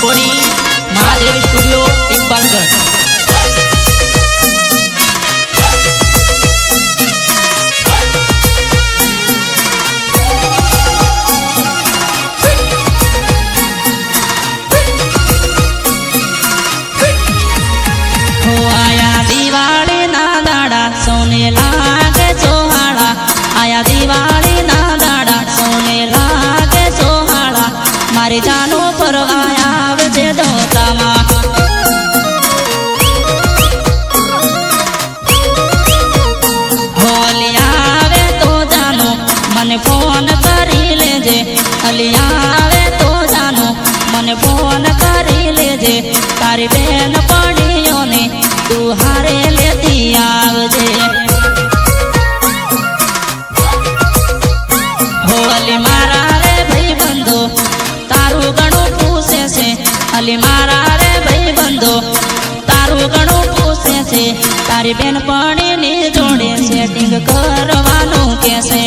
recording Mahadev Studio Iqbalgarh. मारे जानो परवाया वजे दोतामा होली आवे तो जानो मन फोन करी लेजे होली आवे तो जानो मन फोन करी लेजे तारी बहन पड़ियों ने तू हारे लेती आवजे होली मारा रे भाई बंधो तारू गणो पूछे से अली मारा रे भाई बंधो तारू गणो पूछे से तारी बेन पड़ी ने जोड़े सेटिंग करवानो कैसे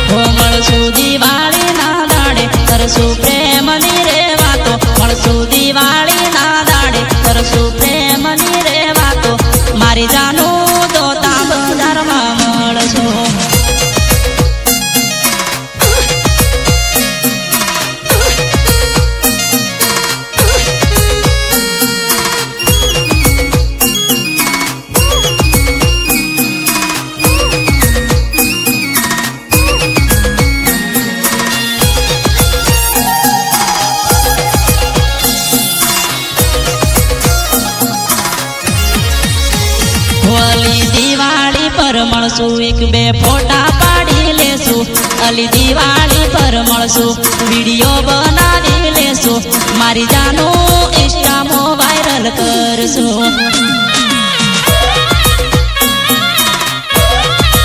हो मळसू दिवाળી ना दाड़े करसू प्रेम नी रे वातो मळसू दिवाળી ना दाड़े करसू प्रेम नी रे वातो मारी जानो दोता बजार में मळसू दिवाળી पर मळसू एक बे फोटा पाड़ी लेसू अली दिवाળી पर मळसू वीडियो बनावी लेसू मारी जानो इंस्टा मो वायरल करसू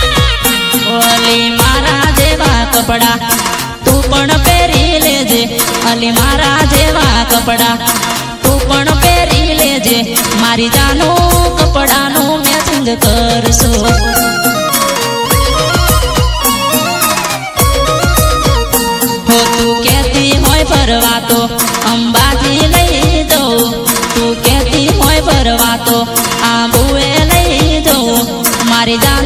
अली मारा जेवा कपड़ा तू पण पेरी लेजे अली मारा जेवा कपड़ा तू पण पेरी लेजे मारी जानो कपड़ा नो मैचिंग करसो हो तू कहती होय परवा तो अंबाजी लई जाओ तू कहती होय परवा तो आबुए लई जाओ मारी जा